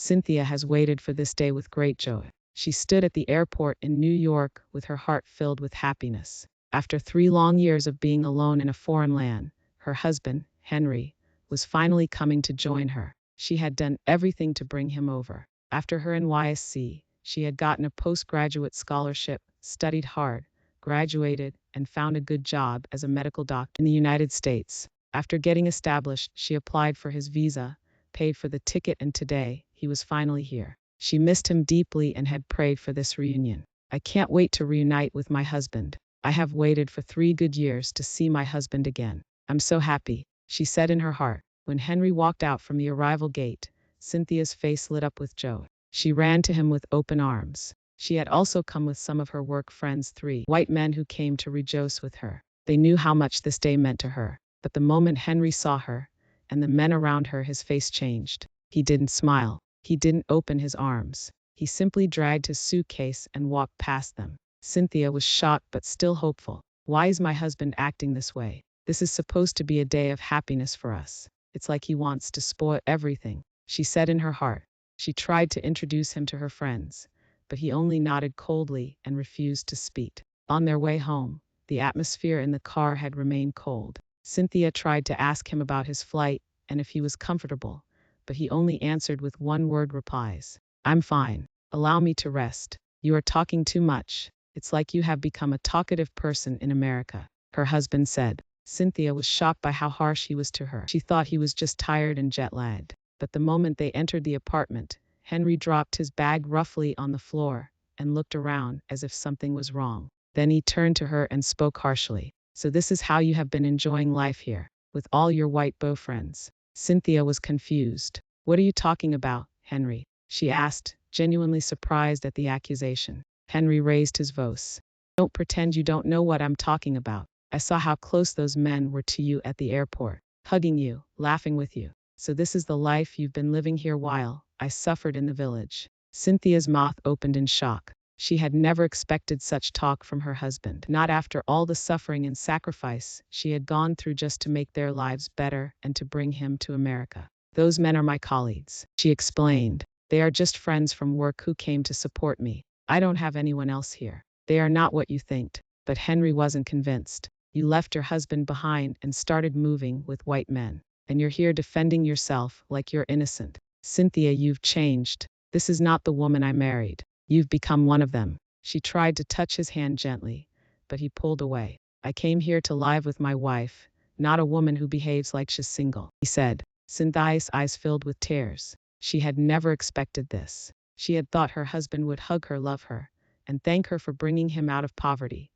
Cynthia has waited for this day with great joy. She stood at the airport in New York with her heart filled with happiness. After 3 long years of being alone in a foreign land, her husband, Henry, was finally coming to join her. She had done everything to bring him over. After her NYSC, she had gotten a postgraduate scholarship, studied hard, graduated, and found a good job as a medical doctor in the United States. After getting established, she applied for his visa, paid for the ticket, and today, he was finally here. She missed him deeply and had prayed for this reunion. I can't wait to reunite with my husband. I have waited for 3 good years to see my husband again. I'm so happy, she said in her heart. When Henry walked out from the arrival gate, Cynthia's face lit up with joy. She ran to him with open arms. She had also come with some of her work friends, 3 white men who came to rejoice with her. They knew how much this day meant to her. But the moment Henry saw her, and the men around her, his face changed. He didn't smile. He didn't open his arms. He simply dragged his suitcase and walked past them. Cynthia was shocked but still hopeful. Why is my husband acting this way? This is supposed to be a day of happiness for us. It's like he wants to spoil everything, she said in her heart. She tried to introduce him to her friends, but he only nodded coldly and refused to speak. On their way home, the atmosphere in the car had remained cold. Cynthia tried to ask him about his flight and if he was comfortable, but he only answered with one-word replies. I'm fine. Allow me to rest. You are talking too much. It's like you have become a talkative person in America, her husband said. Cynthia was shocked by how harsh he was to her. She thought he was just tired and jet-lagged. But the moment they entered the apartment, Henry dropped his bag roughly on the floor and looked around as if something was wrong. Then he turned to her and spoke harshly. So this is how you have been enjoying life here, with all your white boyfriends? Cynthia was confused. What are you talking about, Henry? She asked, genuinely surprised at the accusation. Henry raised his voice. Don't pretend you don't know what I'm talking about. I saw how close those men were to you at the airport, hugging you, laughing with you. So this is the life you've been living here while I suffered in the village. Cynthia's mouth opened in shock. She had never expected such talk from her husband, not after all the suffering and sacrifice she had gone through just to make their lives better and to bring him to America. Those men are my colleagues, she explained. They are just friends from work who came to support me. I don't have anyone else here. They are not what you think. But Henry wasn't convinced. You left your husband behind and started moving with white men. And you're here defending yourself like you're innocent. Cynthia, you've changed. This is not the woman I married. You've become one of them. She tried to touch his hand gently, but he pulled away. I came here to live with my wife, not a woman who behaves like she's single, he said. Cynthia's eyes filled with tears. She had never expected this. She had thought her husband would hug her, love her, and thank her for bringing him out of poverty.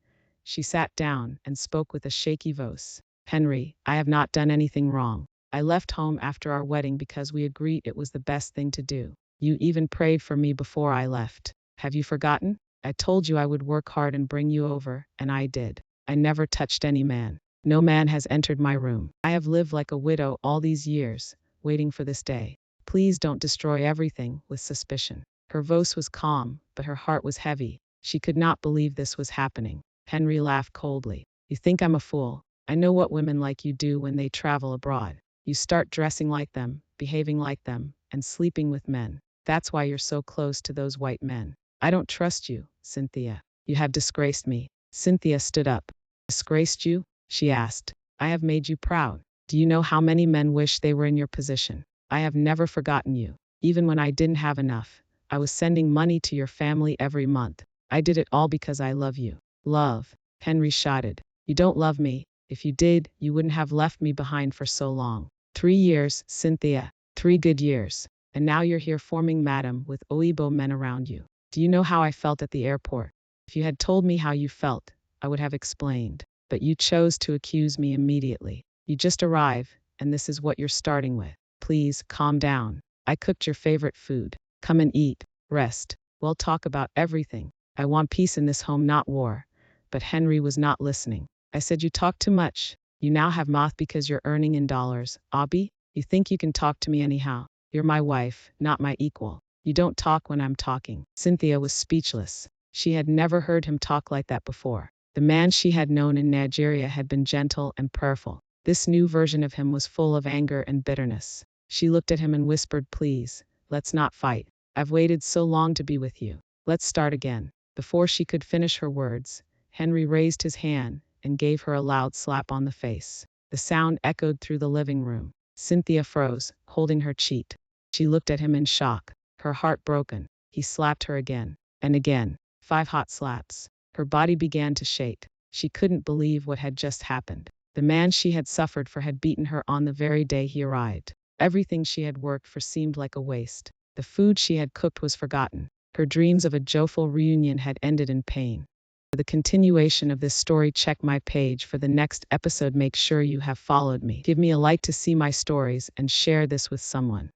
She sat down and spoke with a shaky voice. Henry, I have not done anything wrong. I left home after our wedding because we agreed it was the best thing to do. You even prayed for me before I left. Have you forgotten? I told you I would work hard and bring you over, and I did. I never touched any man. No man has entered my room. I have lived like a widow all these years, waiting for this day. Please don't destroy everything with suspicion. Her voice was calm, but her heart was heavy. She could not believe this was happening. Henry laughed coldly. You think I'm a fool? I know what women like you do when they travel abroad. You start dressing like them, behaving like them, and sleeping with men. That's why you're so close to those white men. I don't trust you, Cynthia. You have disgraced me. Cynthia stood up. Disgraced you? She asked. I have made you proud. Do you know how many men wish they were in your position? I have never forgotten you. Even when I didn't have enough, I was sending money to your family every month. I did it all because I love you. Love, Henry shouted. You don't love me. If you did, you wouldn't have left me behind for so long. 3 years, Cynthia. 3 good years. And now you're here forming madam with Oibo men around you. Do you know how I felt at the airport? If you had told me how you felt, I would have explained. But you chose to accuse me immediately. You just arrived, and this is what you're starting with. Please, calm down. I cooked your favorite food. Come and eat, rest. We'll talk about everything. I want peace in this home, not war. But Henry was not listening. I said you talk too much. You now have mouth because you're earning in dollars. Abby, you think you can talk to me anyhow. You're my wife, not my equal. You don't talk when I'm talking. Cynthia was speechless. She had never heard him talk like that before. The man she had known in Nigeria had been gentle and prayerful. This new version of him was full of anger and bitterness. She looked at him and whispered, please, Let's not fight. I've waited so long to be with you. Let's start again." Before she could finish her words, Henry raised his hand and gave her a loud slap on the face. The sound echoed through the living room. Cynthia froze, holding her cheek. She looked at him in shock, her heart broken. He slapped her again and again, 5 hot slaps. Her body began to shake. She couldn't believe what had just happened. The man she had suffered for had beaten her on the very day he arrived. Everything she had worked for seemed like a waste. The food she had cooked was forgotten. Her dreams of a joyful reunion had ended in pain. For the continuation of this story, check my page for the next episode. Make sure you have followed me. Give me a like to see my stories and share this with someone.